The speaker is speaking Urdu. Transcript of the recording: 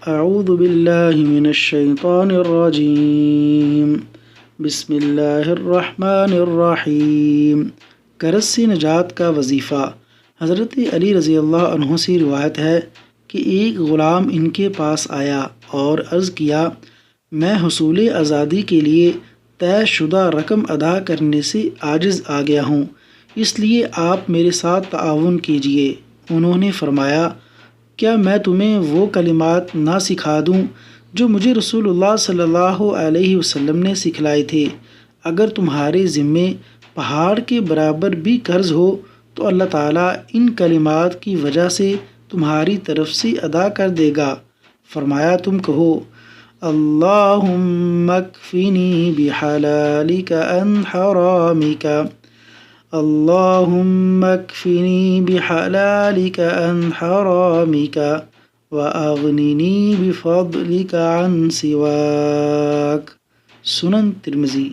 اعوذ باللہ من الشیطان الرجیم بسم اللہ الرحمن الرحیم۔ قرض سے نجات کا وظیفہ۔ حضرت علی رضی اللہ عنہ سے روایت ہے کہ ایک غلام ان کے پاس آیا اور عرض کیا، میں حصول آزادی کے لیے طے شدہ رقم ادا کرنے سے عاجز آ گیا ہوں، اس لیے آپ میرے ساتھ تعاون کیجیے۔ انہوں نے فرمایا، کیا میں تمہیں وہ کلمات نہ سکھا دوں جو مجھے رسول اللہ صلی اللہ علیہ وسلم نے سکھلائے تھے؟ اگر تمہارے ذمے پہاڑ کے برابر بھی قرض ہو تو اللہ تعالیٰ ان کلمات کی وجہ سے تمہاری طرف سے ادا کر دے گا۔ فرمایا، تم کہو، اللہم اکفنی بحلالک عن حرامک، اللہم اکفنی بحلالک عن حرامک واغننی بفضلک عن سواک۔ سنن ترمذی۔